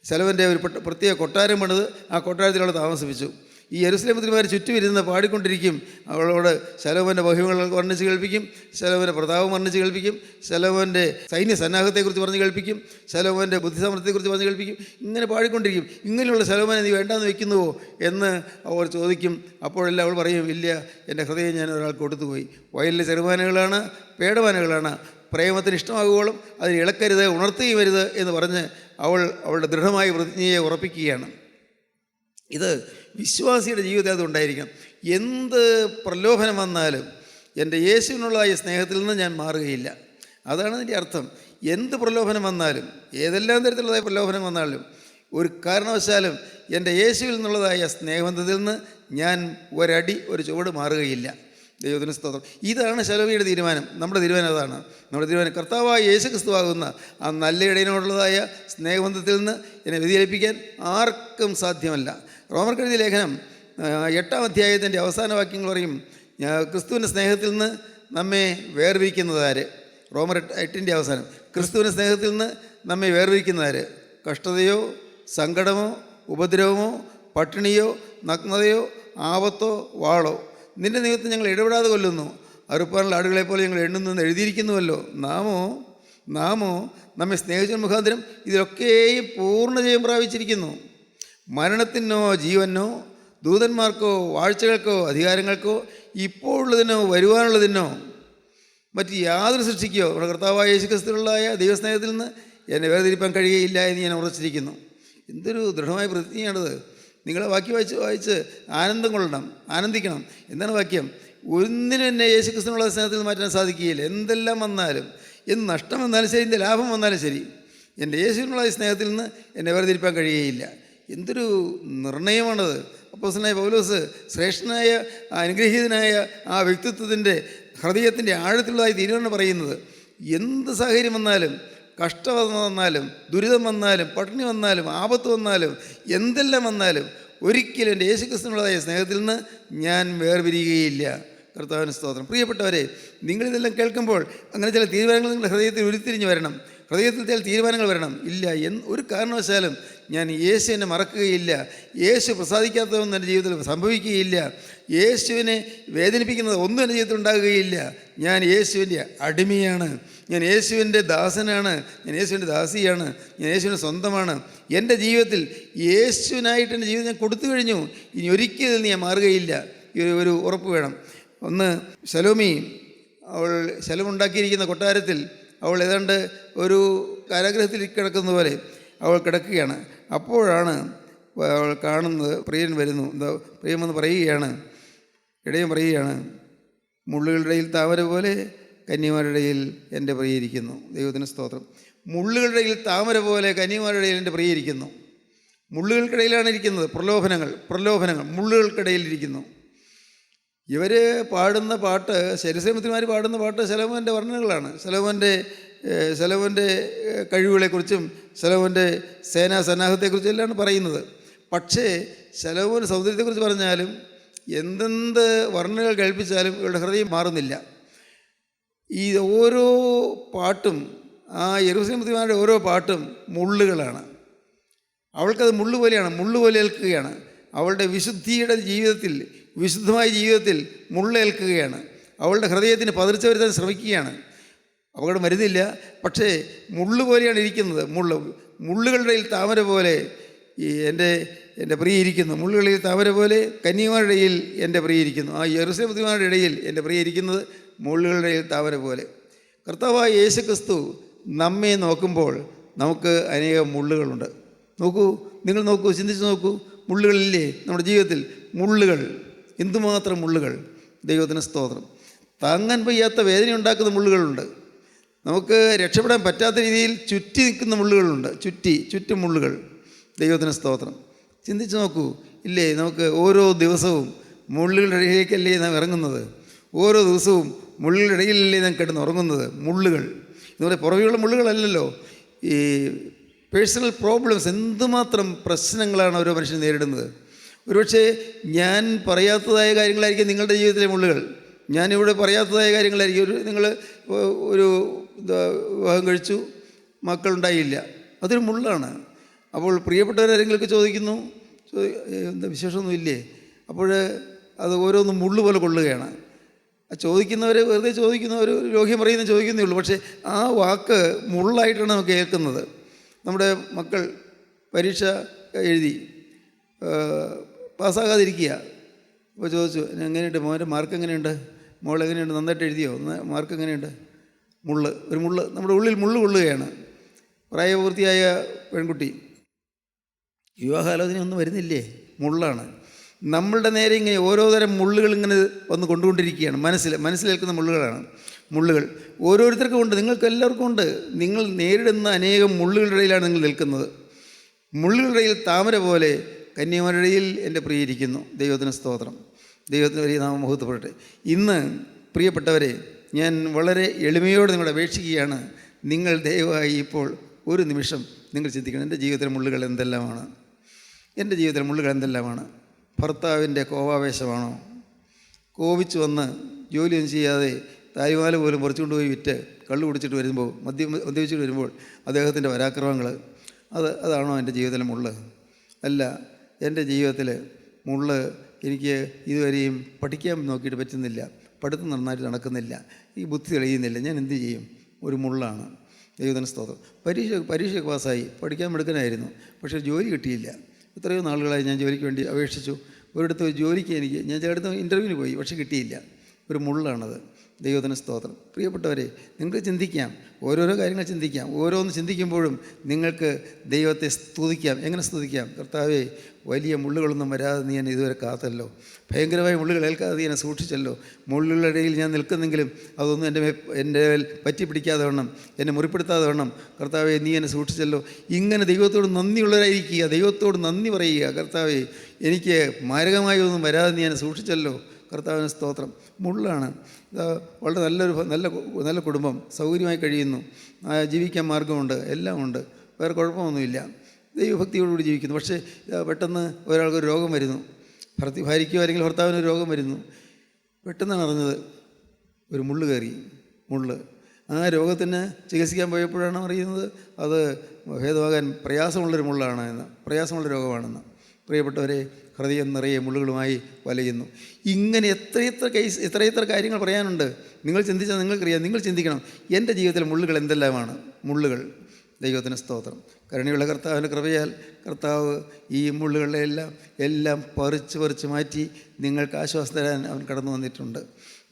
ശലോമോൻ്റെ ഒരു പ്രത്യേക കൊട്ടാരം പണിത് ആ കൊട്ടാരത്തിൽ അവളെ താമസിപ്പിച്ചു. ഈ യെരൂശലേം പുത്രിമാർ ചുറ്റും ഇരുന്ന് പാടിക്കൊണ്ടിരിക്കും. അവളോട് ശലോമോൻ്റെ മഹിമകൾ വർണ്ണിച്ച് കേൾപ്പിക്കും, ശലോമോൻ്റെ പ്രതാപം വർണ്ണിച്ച് കേൾപ്പിക്കും, ശലോമോൻ്റെ സൈന്യ സന്നാഹത്തെക്കുറിച്ച് പറഞ്ഞ് കേൾപ്പിക്കും, ശലോമോൻ്റെ ബുദ്ധിസമൃദ്ധിയെക്കുറിച്ച് പറഞ്ഞ് കേൾപ്പിക്കും. ഇങ്ങനെ പാടിക്കൊണ്ടിരിക്കും. ഇങ്ങനെയുള്ള ശലോമോനെ നീ വേണ്ടാന്ന് വെക്കുന്നുവോ എന്ന് അവർ ചോദിക്കും. അപ്പോഴെല്ലാം അവൾ പറയും, ഇല്ല, എൻ്റെ ഹൃദയം ഞാൻ ഒരാൾക്ക് കൊടുത്തുപോയി. വയലിലെ ചെറുമാനുകളാണ്, പേടമാനുകളാണ്, പ്രേമത്തിന് ഇഷ്ടമാകുവോളം അതിന് ഇളക്കരുത്, ഉണർത്തുകയും വരുത് എന്ന് പറഞ്ഞ് അവളുടെ ദൃഢമായ പ്രതിജ്ഞയെ ഉറപ്പിക്കുകയാണ്. ഇത് വിശ്വാസിയുടെ ജീവിതത്തിൽ അതുണ്ടായിരിക്കണം. എന്ത് പ്രലോഭനം വന്നാലും എൻ്റെ യേശുവിനുള്ളതായ സ്നേഹത്തിൽ നിന്ന് ഞാൻ മാറുകയില്ല. അതാണ് അതിൻ്റെ അർത്ഥം. എന്ത് പ്രലോഭനം വന്നാലും, ഏതെല്ലാം തരത്തിലുള്ളതായ പ്രലോഭനം വന്നാലും ഒരു കാരണവശാലും എൻ്റെ യേശുവിൽ നിന്നുള്ളതായ സ്നേഹബന്ധത്തിൽ നിന്ന് ഞാൻ ഒരു ചുവട് മാറുകയില്ല. ദൈവത്തിന് സ്തോത്രം. ഇതാണ് ശലോമിയുടെ തീരുമാനം. നമ്മുടെ തീരുമാനം അതാണ്. നമ്മുടെ തീരുമാനം കർത്താവായ യേശു ക്രിസ്തുവാകുന്ന ആ നല്ല ഇടയനോടുള്ളതായ സ്നേഹബന്ധത്തിൽ നിന്ന് എന്നെ വ്യതിചലിപ്പിക്കാൻ ആർക്കും സാധ്യമല്ല. റോമർക്കെഴുതിയ ലേഖനം 8-ാം അധ്യായത്തിൻ്റെ അവസാന വാക്യങ്ങൾ പറയും, ക്രിസ്തുവിൻ്റെ സ്നേഹത്തിൽ നിന്ന് നമ്മെ വേർതിരിക്കുന്നതാര്. റോമർ 8-ൻ്റെ അവസാനം, ക്രിസ്തുവിൻ്റെ സ്നേഹത്തിൽ നിന്ന് നമ്മെ വേർതിരിക്കുന്നതാര്? കഷ്ടതയോ, സങ്കടമോ, ഉപദ്രവമോ, പട്ടിണിയോ, നഗ്നതയോ, ആപത്തോ, വാളോ. നിൻ്റെ നിമിത്തം ഞങ്ങൾ ഇടപെടാതെ കൊല്ലുന്നു, അറുപ്പാനുള്ള ആടുകളെപ്പോലെ ഞങ്ങൾ എണ്ണുന്നെന്ന് എഴുതിയിരിക്കുന്നുവല്ലോ. നാമോ നമ്മെ സ്നേഹിച്ച മുഖാന്തരം ഇതിലൊക്കെയും പൂർണ്ണ ജയം പ്രാപിച്ചിരിക്കുന്നു. മരണത്തിനോ ജീവനോ, ദൂതന്മാർക്കോ വാഴ്ചകൾക്കോ അധികാരങ്ങൾക്കോ, ഇപ്പോഴുള്ളതിനോ വരുവാനുള്ളതിനോ, മറ്റ് യാതൊരു സൃഷ്ടിക്കോ നമ്മുടെ കർത്താവായ യേശു ക്രിസ്തുവിനുള്ളതായ ദൈവസ്നേഹത്തിൽ നിന്ന് എന്നെ വേർതിരിപ്പാൻ കഴിയുകയില്ല എന്ന് ഞാൻ ഉറച്ചിരിക്കുന്നു. എന്തൊരു ദൃഢമായ പ്രതിജ്ഞയാണത്. നിങ്ങളെ വാക്യം വായിച്ച് ആനന്ദം കൊള്ളണം, ആനന്ദിക്കണം. എന്താണ് വാക്യം? ഒന്നിനും എന്നെ യേശു ക്രിസ്തുവിനുള്ള സ്നേഹത്തിൽ നിന്ന് മാറ്റാൻ സാധിക്കുകയില്ല. എന്തെല്ലാം വന്നാലും, എന്ത് നഷ്ടം വന്നാലും ശരി, എന്ത് ലാഭം വന്നാലും ശരി, എൻ്റെ യേശുവിനുള്ള സ്നേഹത്തിൽ നിന്ന് എന്നെ വേർതിരിപ്പാൻ കഴിയുകയില്ല. എന്തൊരു നിർണയമാണത്. അപ്പോസ്തലനായ പൗലോസ് ശ്രേഷ്ഠനായ അനുഗ്രഹീതനായ ആ വ്യക്തിത്വത്തിൻ്റെ ഹൃദയത്തിൻ്റെ ആഴത്തിലുള്ളതായി തീരുമാനം പറയുന്നത്. എന്ത് സാഹചര്യം വന്നാലും, കഷ്ടം വന്നാലും, ദുരിതം വന്നാലും, പട്ടിണി വന്നാലും, ആപത്ത് വന്നാലും, എന്തെല്ലാം വന്നാലും ഒരിക്കലും എൻ്റെ യേശുക്രിസ്തുവിനുള്ളതായ സ്നേഹത്തിൽ നിന്ന് ഞാൻ വേർപിരിയുകയില്ല. കർത്താവിന് സ്തോത്രം. പ്രിയപ്പെട്ടവരെ, നിങ്ങളിതെല്ലാം കേൾക്കുമ്പോൾ അങ്ങനെ ചില തീരുമാനങ്ങൾ നിങ്ങളുടെ ഹൃദയത്തിൽ ഉരുത്തിരിഞ്ഞ് വരണം. ഹൃദയത്തിൽ ചില തീരുമാനങ്ങൾ വരണം. ഇല്ല, ഒരു കാരണവശാലും ഞാൻ യേശുവിനെ മറക്കുകയില്ല. യേശു പ്രസാദിക്കാത്തതൊന്നും എൻ്റെ ജീവിതത്തിൽ സംഭവിക്കുകയില്ല. യേശുവിനെ വേദനിപ്പിക്കുന്നത് ഒന്നും എൻ്റെ ജീവിതത്തിൽ ഉണ്ടാകുകയില്ല. ഞാൻ യേശുവിൻ്റെ അടിമയാണ്, ഞാൻ യേശുവിൻ്റെ ദാസനാണ്, ഞാൻ യേശുവിൻ്റെ ദാസിയാണ്, ഞാൻ യേശുവിൻ്റെ സ്വന്തമാണ്. എൻ്റെ ജീവിതത്തിൽ യേശുവിനായിട്ട് എൻ്റെ ജീവിതം ഞാൻ കൊടുത്തു കഴിഞ്ഞു. ഇനി ഒരിക്കലും ഞാൻ മാറുകയില്ല. ഒരു ഉറപ്പ് വേണം. ഒന്ന്, ശലോമോൻ ഉണ്ടാക്കിയിരിക്കുന്ന കൊട്ടാരത്തിൽ അവൾ ഏതാണ്ട് ഒരു കാരാഗ്രഹത്തിൽ കിടക്കുന്ന പോലെ അവൾ കിടക്കുകയാണ്. അപ്പോഴാണ് അവൾ കാണുന്നത്, പ്രിയൻ വരുന്നു. പ്രിയമെന്ന് പറയുകയാണ്, ഇടയൻ പറയുകയാണ്, മുള്ളുകളുടെ ഇടയിൽ താമര പോലെ കന്യകമാരുടെ ഇടയിൽ എൻ്റെ പ്രിയയിരിക്കുന്നു. ദൈവത്തിന് സ്തോത്രം. മുള്ളുകളുടെ ഇടയിൽ താമര പോലെ കന്യകമാരുടെ ഇടയിൽ എൻ്റെ പ്രിയയിരിക്കുന്നു. മുള്ളുകൾക്കിടയിലാണ് ഇരിക്കുന്നത്. പ്രലോഭനങ്ങൾ മുള്ളുകൾക്കിടയിലിരിക്കുന്നു. ഇവർ പാടുന്ന പാട്ട്, ശരീരസേമത്തിമാർ പാടുന്ന പാട്ട് ശലോമോൻ്റെ വർണ്ണനകളാണ്. ശലോമോൻ്റെ കഴിവുകളെക്കുറിച്ചും ശലോമോൻ്റെ സേനാ സന്നാഹത്തെക്കുറിച്ചും എല്ലാം പറയുന്നത്. പക്ഷേ ശലോമോൻ്റെ സൗന്ദര്യത്തെക്കുറിച്ച് പറഞ്ഞാലും എന്തെന്ത് വർണ്ണനകൾ കേൾപ്പിച്ചാലും ഇവരുടെ ഹൃദയം മാറുന്നില്ല. ഈ ഓരോ പാട്ടും, ആ യെരൂശലേംപുത്രിമാരുടെ ഓരോ പാട്ടും മുള്ളുകളാണ്. അവൾക്കത് മുള്ളുപോലെയാണ്, മുള്ളുപോലെ ഏൽക്കുകയാണ്. അവളുടെ വിശുദ്ധമായ ജീവിതത്തിൽ മുള്ളേൽക്കുകയാണ്. അവളുടെ ഹൃദയത്തിന് പതർച്ച വരുത്താൻ ശ്രമിക്കുകയാണ്. അപകടം വരുന്നില്ല, പക്ഷേ മുള്ളുപോലെയാണ് ഇരിക്കുന്നത്. മുള്ളുകളുടെ ഇടയിൽ താമര പോലെ എൻ്റെ പ്രിയയിരിക്കുന്നു. മുള്ളുകളിൽ താമര പോലെ കന്യകമാരുടെ ഇടയിൽ എൻ്റെ പ്രിയയിരിക്കുന്നു. ആ യെരൂശലേംപുത്രിമാരുടെ ഇടയിൽ എൻ്റെ പ്രിയയിരിക്കുന്നത് മുള്ളുകളുടെ ഇടയിൽ താമര പോലെ. കർത്താവായ യേശു ക്രിസ്തു നമ്മെ നോക്കുമ്പോൾ നമുക്ക് അനേകം മുള്ളുകളുണ്ട്. നിങ്ങൾ നോക്കൂ, ചിന്തിച്ച് നോക്കൂ. മുള്ളുകളില്ലേ നമ്മുടെ ജീവിതത്തിൽ? മുള്ളുകൾ, എന്തുമാത്രം മുള്ളുകൾ! ദൈവത്തിന് സ്തോത്രം. താങ്ങാൻ വയ്യാത്ത വേദന ഉണ്ടാക്കുന്ന മുള്ളുകളുണ്ട്. നമുക്ക് രക്ഷപ്പെടാൻ പറ്റാത്ത രീതിയിൽ ചുറ്റി നിൽക്കുന്ന മുള്ളുകളുണ്ട്. ചുറ്റും മുള്ളുകൾ. ദൈവത്തിന് സ്തോത്രം. ചിന്തിച്ച് നോക്കൂ. ഇല്ലേ, നമുക്ക് ഓരോ ദിവസവും മുള്ളുകളുടെ ഇടയിലേക്കല്ലേ നാം ഇറങ്ങുന്നത്? ഓരോ ദിവസവും മുള്ളുകളുടെ ഇടയിലല്ലേ നാം കിടന്ന് ഉറങ്ങുന്നത്? മുള്ളുകൾ എന്ന് പറയുന്നത് പുറമെയുള്ള മുള്ളുകളല്ലല്ലോ. ഈ പേഴ്സണൽ പ്രോബ്ലംസ്, എന്തുമാത്രം പ്രശ്നങ്ങളാണ് ഓരോ മനുഷ്യൻ നേരിടുന്നത്. ഒരുപക്ഷെ ഞാൻ പറയാത്തതായ കാര്യങ്ങളായിരിക്കും നിങ്ങളുടെ ജീവിതത്തിലെ മുള്ളുകൾ. ഞാനിവിടെ പറയാത്തതായ കാര്യങ്ങളായിരിക്കും. നിങ്ങൾ ഒരു വിവാഹം കഴിച്ചു, മക്കളുണ്ടായില്ല, അതൊരു മുള്ളാണ്. അപ്പോൾ പ്രിയപ്പെട്ടവരാരെങ്കിലുമൊക്കെ ചോദിക്കുന്നു, എന്താ വിശേഷമൊന്നുമില്ലേ? അപ്പോൾ അത് ഓരോന്നും മുള്ളു പോലെ കൊള്ളുകയാണ്. ചോദിക്കുന്നവർ വെറുതെ ചോദിക്കുന്നവർ രോഗ്യം പറയുന്ന ചോദിക്കുന്നേ ഉള്ളൂ. പക്ഷേ ആ വാക്ക് മുള്ളായിട്ടാണ് നമുക്ക് കേൾക്കുന്നത്. നമ്മുടെ മക്കൾ പരീക്ഷ എഴുതി പാസ്സാകാതിരിക്കുക. അപ്പോൾ ചോദിച്ചു, എങ്ങനെയുണ്ട് മോൻ്റെ മാർക്ക് എങ്ങനെയുണ്ട്, മോൾ എങ്ങനെയുണ്ട്, നന്നായിട്ട് എഴുതിയോ, മാർക്ക് എങ്ങനെയുണ്ട്? ഒരു മുള്ള് നമ്മുടെ ഉള്ളിൽ മുള്ളു കൊള്ളുകയാണ്. പ്രായപൂർത്തിയായ പെൺകുട്ടി, വിവാഹാലോചന ഒന്നും വരുന്നില്ലേ, മുള്ളാണ്. നമ്മളുടെ നേരെ ഇങ്ങനെ ഓരോ തരം മുള്ളുകൾ ഇങ്ങനെ വന്ന് കൊണ്ടുകൊണ്ടിരിക്കുകയാണ്. മനസ്സിലേൽക്കുന്ന മുള്ളുകൾ ഓരോരുത്തർക്കും ഉണ്ട്, നിങ്ങൾക്ക് എല്ലാവർക്കും ഉണ്ട്. നിങ്ങൾ നേരിടുന്ന അനേകം മുള്ളുകളുടെ ഇടയിലാണ് നിങ്ങൾ നിൽക്കുന്നത്. മുള്ളുകളുടെ ഇടയിൽ താമര പോലെ കന്യകമാരുടെ ഇടയിൽ എൻ്റെ പ്രിയയിരിക്കുന്നു. ദൈവത്തിന് സ്തോത്രം, ദൈവത്തിന് വലിയ നാമം മഹത്വപ്പെടട്ടെ. ഇന്ന് പ്രിയപ്പെട്ടവരെ, ഞാൻ വളരെ എളിമയോടെ നിങ്ങളെ അപേക്ഷിക്കുകയാണ്, നിങ്ങൾ ദയവായി ഇപ്പോൾ ഒരു നിമിഷം നിങ്ങൾ ചിന്തിക്കണം, എൻ്റെ ജീവിതത്തിലെ മുള്ളുകൾ എന്തെല്ലാമാണ്? എൻ്റെ ജീവിതത്തിലെ മുള്ളുകൾ എന്തെല്ലാമാണ്? ഭർത്താവിൻ്റെ കോപാവേശമാണോ? കോപിച്ച് വന്ന് ജോലിയൊന്നും ചെയ്യാതെ താലിമാല പോലും പറിച്ചുകൊണ്ട് പോയി വിറ്റ് കള്ളു കുടിച്ചിട്ട് വരുമ്പോൾ, മദ്യപിച്ചിട്ട് വരുമ്പോൾ അദ്ദേഹത്തിൻ്റെ പരാക്രമങ്ങൾ, അതാണോ എൻ്റെ ജീവിതത്തിലെ മുള്ള്? അല്ല, എൻ്റെ ജീവിതത്തിൽ മുള്ള് എനിക്ക് ഇതുവരെയും പഠിക്കാൻ നോക്കിയിട്ട് പറ്റുന്നില്ല, പഠിത്തം നന്നായിട്ട് നടക്കുന്നില്ല, ഈ ബുദ്ധി തെളിയുന്നില്ല, ഞാൻ എന്ത് ചെയ്യും? ഒരു മുള്ളാണ്. ദൈവത്തിന് സ്തോത്രം. പരീക്ഷ പാസ്സായി, പഠിക്കാൻ മിടുക്കനായിരുന്നു, പക്ഷേ ജോലി കിട്ടിയില്ല. എത്രയോ നാളുകളായി ഞാൻ ജോലിക്ക് വേണ്ടി അപേക്ഷിച്ചു. ഒരിടത്ത് ജോലിക്ക് ഞാൻ ചിലയിടത്ത് ഇൻ്റർവ്യൂവിന് പോയി, പക്ഷേ കിട്ടിയില്ല. ഒരു മുള്ളാണത്. ദൈവത്തിന് സ്തോത്രം. പ്രിയപ്പെട്ടവരെ, നിങ്ങൾക്ക് ചിന്തിക്കാം, ഓരോരോ കാര്യങ്ങൾ ചിന്തിക്കാം. ഓരോന്ന് ചിന്തിക്കുമ്പോഴും നിങ്ങൾക്ക് ദൈവത്തെ സ്തുതിക്കാം. എങ്ങനെ സ്തുതിക്കാം? കർത്താവേ, വലിയ മുള്ളുകളൊന്നും വരാതെ നീ എന്നെ ഇതുവരെ കാത്തല്ലോ, ഭയങ്കരമായ മുള്ളുകൾ ഏൽക്കാതെ നീ എന്നെ സൂക്ഷിച്ചല്ലോ. മുള്ളുകളുടെ ഇടയിൽ ഞാൻ നിൽക്കുന്നെങ്കിലും അതൊന്നും എൻ്റെ പറ്റി പിടിക്കാതെ വണ്ണം, എന്നെ മുറിപ്പെടുത്താതെ വണ്ണം കർത്താവെ നീ എന്നെ സൂക്ഷിച്ചല്ലോ. ഇങ്ങനെ ദൈവത്തോട് നന്ദിയുള്ളവരായിരിക്കുക, ദൈവത്തോട് നന്ദി പറയുക. കർത്താവെ, എനിക്ക് മാരകമായി ഒന്നും വരാതെ നീ എന്നെ സൂക്ഷിച്ചല്ലോ. കർത്താവിന് സ്തോത്രം. മുള്ളാണ്. വളരെ നല്ല കുടുംബം, സൗകര്യമായി കഴിയുന്നു, ജീവിക്കാൻ മാർഗമുണ്ട്, എല്ലാം ഉണ്ട്, വേറെ കുഴപ്പമൊന്നുമില്ല, ദൈവഭക്തിയോടുകൂടി ജീവിക്കുന്നു. പക്ഷേ പെട്ടെന്ന് ഒരാൾക്കൊരു രോഗം വരുന്നു, ഭാര്യയ്ക്കോ അല്ലെങ്കിൽ ഭർത്താവിനൊരു രോഗം വരുന്നു. പെട്ടെന്നാണ് അറിഞ്ഞത് ഒരു മുള്ള് കയറി. ആ രോഗത്തിന് ചികിത്സിക്കാൻ പോയപ്പോഴാണ് അറിയുന്നത് അത് ഭേദമാകാൻ പ്രയാസമുള്ള രോഗമാണെന്ന്. പ്രിയപ്പെട്ടവരെ, ഹൃദയം നിറയെ മുള്ളുകളുമായി വലയുന്നു. ഇങ്ങനെ എത്രയെത്ര കാര്യങ്ങൾ പറയാനുണ്ട്. നിങ്ങൾ ചിന്തിച്ചാൽ നിങ്ങൾക്കറിയാം. നിങ്ങൾ ചിന്തിക്കണം, എൻ്റെ ജീവിതത്തിൽ മുള്ളുകൾ എന്തെല്ലാമാണ്? മുള്ളുകൾ. ദൈവത്തിന് സ്തോത്രം. കരുണയുള്ള കർത്താവിൻ്റെ കൃപയാൽ കർത്താവ് ഈ മുള്ളുകളെ എല്ലാം പറിച്ച് മാറ്റി നിങ്ങൾക്ക് ആശ്വാസം തരാൻ അവൻ കടന്നു വന്നിട്ടുണ്ട്.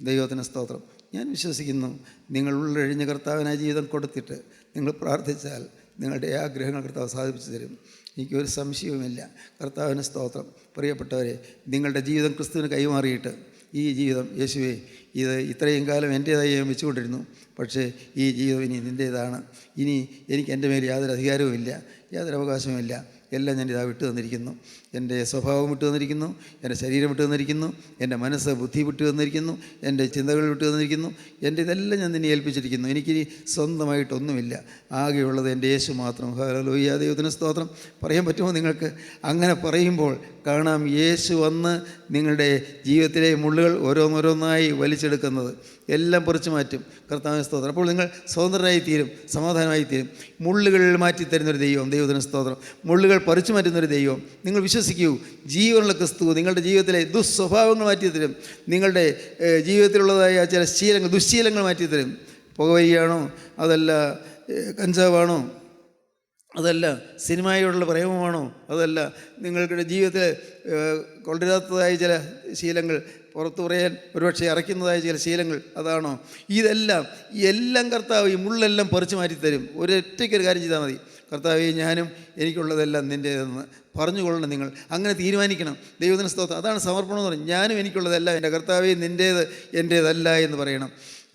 ദൈവത്തിന് സ്തോത്രം. ഞാൻ വിശ്വസിക്കുന്നു, നിങ്ങൾ ഉള്ളൊഴിഞ്ഞ കർത്താവിനായി ജീവിതം കൊടുത്തിട്ട് നിങ്ങൾ പ്രാർത്ഥിച്ചാൽ നിങ്ങളുടെ ആഗ്രഹങ്ങൾ കർത്താവ് സാധിപ്പിച്ചു തരും. എനിക്കൊരു സംശയവുമില്ല. കർത്താവിന് സ്തോത്രം. പ്രിയപ്പെട്ടവരെ, നിങ്ങളുടെ ജീവിതം ക്രിസ്തുവിന് കൈമാറിയിട്ട് ഈ ജീവിതം, യേശുവേ, ഇത് ഇത്രയും കാലം എൻ്റേതായി ഞാൻ വെച്ചുകൊണ്ടിരുന്നു, പക്ഷേ ഈ ജീവിതം ഇനി നിൻ്റേതാണ്. ഇനി എനിക്ക് എൻ്റെ മേൽ യാതൊരു അധികാരവുമില്ല, യാതൊരു അവകാശവുമില്ല. എല്ലാം ഞാൻ വിട്ടു തന്നിരിക്കുന്നു. എൻ്റെ സ്വഭാവം വിട്ടു തന്നിരിക്കുന്നു, എൻ്റെ ശരീരം വിട്ടു തന്നിരിക്കുന്നു, എൻ്റെ മനസ്സ് ബുദ്ധി വിട്ടു തന്നിരിക്കുന്നു, എൻ്റെ ചിന്തകൾ വിട്ടു തന്നിരിക്കുന്നു. എൻ്റെ ഇതെല്ലാം ഞാൻ നിന്നെ ഏൽപ്പിച്ചിരിക്കുന്നു. എനിക്കിനി സ്വന്തമായിട്ടൊന്നുമില്ല. ആകെയുള്ളത് എൻ്റെ യേശു മാത്രം. ഹല്ലേലൂയ, ദൈവത്തിന് സ്തോത്രം. പറയാൻ പറ്റുമോ നിങ്ങൾക്ക്? അങ്ങനെ പറയുമ്പോൾ കാണാം യേശു വന്ന് നിങ്ങളുടെ ജീവിതത്തിലെ മുള്ളുകൾ ഓരോന്നോരോന്നായി വലിച്ചെടുക്കുന്നത്, എല്ലാം പറിച്ചു മാറ്റും. കർത്താവിന് സ്തോത്രം. അപ്പോൾ നിങ്ങൾ സ്വതന്ത്രരായി തീരും, സമാധാനമായി തീരും. മുള്ളുകൾ മാറ്റിത്തരുന്നൊരു ദൈവം, ദൈവത്തിന് സ്തോത്രം. മുള്ളുകൾ പറിച്ചു മാറ്റുന്നൊരു ദൈവം. നിങ്ങൾ വിശ്വസിക്കൂ, ജീവനുള്ള ക്രിസ്തു നിങ്ങളുടെ ജീവിതത്തിലെ ദുസ്വഭാവങ്ങൾ മാറ്റിത്തരും. നിങ്ങളുടെ ജീവിതത്തിലുള്ളതായ ചില ദുശ്ശീലങ്ങൾ മാറ്റിത്തരും. പുകവലിയാണോ, അതല്ല കഞ്ചാവാണോ, അതല്ല സിനിമയോടുള്ള പ്രേമമാണോ, അതല്ല നിങ്ങളുടെ ജീവിതത്തിൽ കൊണ്ടുവരാത്തതായ ചില ശീലങ്ങൾ, പുറത്തു പറയാൻ ഒരുപക്ഷെ അറയ്ക്കുന്നതായ ചില ശീലങ്ങൾ, അതാണോ? എല്ലാം കർത്താവ് ഈ മുള്ളെല്ലാം പറിച്ചു മാറ്റിത്തരും. ഒരൊറ്റയ്ക്കൊരു കാര്യം ചെയ്താൽ മതി. കർത്താവേ, ഞാനും എനിക്കുള്ളതെല്ലാം നിൻ്റേതെന്ന് പറഞ്ഞുകൊള്ളണം. നിങ്ങൾ അങ്ങനെ തീരുമാനിക്കണം. ദൈവത്തിന് സ്തോത്രം. അതാണ് സമർപ്പണം എന്ന് പറയുന്നത്. ഞാനും എനിക്കുള്ളതെല്ലാം എൻ്റെ കർത്താവേ നിൻ്റേത് എൻ്റേതല്ല എന്ന് പറയണം.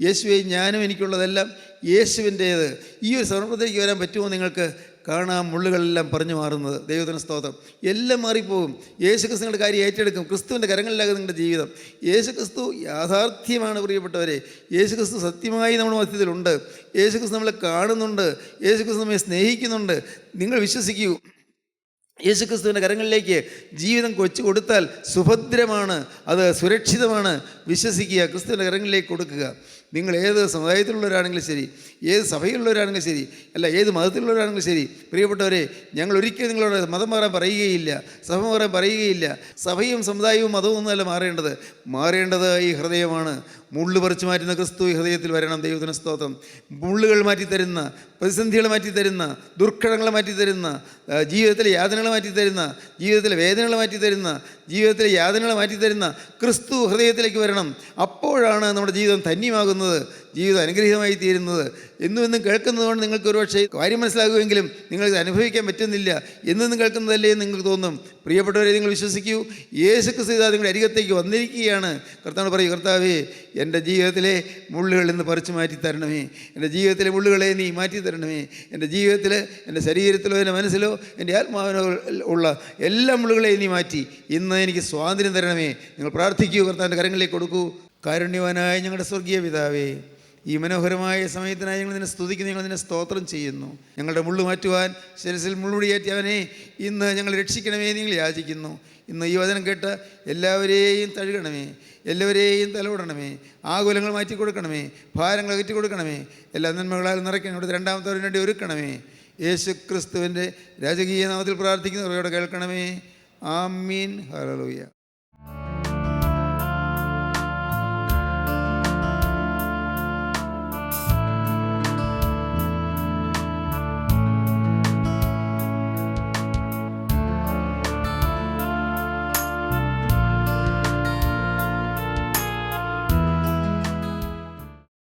യേശുവേ, ഞാനും എനിക്കുള്ളതെല്ലാം യേശുവിൻ്റേത്. ഈ ഒരു സമർപ്പണത്തിലേക്ക് വരാൻ പറ്റുമോ നിങ്ങൾക്ക്? കാണാം മുള്ളുകളെല്ലാം പറഞ്ഞു മാറുന്നത്. ദൈവത്തിന് സ്തോത്രം. എല്ലാം മാറിപ്പോകും. യേശുക്രിസ്തു നിങ്ങളുടെ കാര്യം ഏറ്റെടുക്കും. ക്രിസ്തുവിൻ്റെ കരങ്ങളിലാകും നിങ്ങളുടെ ജീവിതം. യേശുക്രിസ്തു യാഥാർത്ഥ്യമാണ് പ്രിയപ്പെട്ടവരെ. യേശുക്രിസ്തു സത്യമായി നമ്മുടെ മധ്യത്തിലുണ്ട്. യേശുക്രിസ്തു നമ്മളെ കാണുന്നുണ്ട്. യേശുക്രിസ്തു നമ്മെ സ്നേഹിക്കുന്നുണ്ട്. നിങ്ങൾ വിശ്വസിക്കൂ. യേശുക്രിസ്തുവിൻ്റെ കരങ്ങളിലേക്ക് ജീവിതം കൊച്ചു കൊടുത്താൽ സുഭദ്രമാണ്, അത് സുരക്ഷിതമാണ്. വിശ്വസിക്കുക, ക്രിസ്തുവിൻ്റെ കരങ്ങളിലേക്ക് കൊടുക്കുക. നിങ്ങൾ ഏത് സമുദായത്തിലുള്ളവരാണെങ്കിലും ശരി, ഏത് സഭയിലുള്ളവരാണെങ്കിലും ശരി, അല്ല ഏത് മതത്തിലുള്ളവരാണെങ്കിലും ശരി, പ്രിയപ്പെട്ടവരെ, ഞങ്ങൾ ഒരിക്കലും നിങ്ങളോട് മതം മാറാൻ പറയുകയില്ല, സഭ മാറാൻ പറയുകയില്ല. സഭയും സമുദായവും മതവും ഒന്നുമല്ല മാറേണ്ടത് ഈ ഹൃദയമാണ്. മുള്ളു പറിച്ചു മാറ്റുന്ന ക്രിസ്തു ഈ ഹൃദയത്തിൽ വരണം. ദൈവത്തിന് സ്തോത്രം. മുള്ളുകൾ മാറ്റിത്തരുന്ന, പ്രതിസന്ധികൾ മാറ്റിത്തരുന്ന, ദുർഘടങ്ങൾ മാറ്റിത്തരുന്ന, ജീവിതത്തിലെ യാതനകൾ മാറ്റിത്തരുന്ന, ജീവിതത്തിലെ വേദനകൾ മാറ്റിത്തരുന്ന, ജീവിതത്തിലെ യാതനകൾ മാറ്റിത്തരുന്ന ക്രിസ്തു ഹൃദയത്തിലേക്ക് വരണം. അപ്പോഴാണ് നമ്മുടെ ജീവിതം ധന്യമാകുന്നത്, ജീവിതം അനുഗ്രഹീതമായി തീരുന്നത്. എന്നും കേൾക്കുന്നതുകൊണ്ട് നിങ്ങൾക്ക് ഒരുപക്ഷെ കാര്യം മനസ്സിലാകുമെങ്കിലും നിങ്ങൾക്ക് അനുഭവിക്കാൻ പറ്റുന്നില്ല. എന്നും കേൾക്കുന്നതല്ലേ എന്ന് നിങ്ങൾക്ക് തോന്നും. പ്രിയപ്പെട്ടവരെ, നിങ്ങൾ വിശ്വസിക്കൂ. യേശുക്രിസ്തു ഇതാ നിങ്ങളുടെ അരികത്തേക്ക് വന്നിരിക്കുകയാണ്. കർത്താവ് പറയും, കർത്താവേ, എൻ്റെ ജീവിതത്തിലെ മുള്ളുകൾ ഇന്ന് പറിച്ചു മാറ്റി തരണമേ. എൻ്റെ ജീവിതത്തിലെ മുള്ളുകളെ നീ മാറ്റി തരണമേ. എൻ്റെ ജീവിതത്തിൽ, എൻ്റെ ശരീരത്തിലോ എൻ്റെ മനസ്സിലോ എൻ്റെ ആത്മാവിനോ ഉള്ള എല്ലാ മുള്ളുകളെയും നീ മാറ്റി ഇന്ന് എനിക്ക് സ്വാതന്ത്ര്യം തരണമേ. നിങ്ങൾ പ്രാർത്ഥിക്കൂ, കർത്താവിൻ്റെ കരങ്ങളിലേക്ക് കൊടുക്കൂ. കാരുണ്യവാനായ ഞങ്ങളുടെ സ്വർഗീയ പിതാവേ, ഈ മനോഹരമായ സമയത്തിനായി ഞങ്ങൾ നിന്നെ സ്തുതിക്കുന്നു, ഞങ്ങൾ നിന്നെ സ്തോത്രം ചെയ്യുന്നു. ഞങ്ങളുടെ മുള്ളു മാറ്റുവാൻ ശിരസിൽ മുള്ളുടിയേറ്റവനെ ഇന്ന് ഞങ്ങൾ രക്ഷിക്കണമേ നിങ്ങൾ യാചിക്കുന്നു. ഇന്ന് ഈ വചനം കേട്ട് എല്ലാവരെയും തഴുകണമേ, എല്ലാവരെയും തലോടണമേ, ആകുലങ്ങൾ മാറ്റി കൊടുക്കണമേ, ഭാരങ്ങൾ അകറ്റി കൊടുക്കണമേ, എല്ലാ നന്മകളാൽ നിറയ്ക്കണം. ഇവിടുത്തെ രണ്ടാമത്തവരിന് വേണ്ടി ഒരുക്കണമേ. യേശു ക്രിസ്തുവിൻ്റെ രാജകീയ നാമത്തിൽ പ്രാർത്ഥിക്കുന്നവരോട് കേൾക്കണമേ. ആമീൻ. ഹല്ലേലൂയ.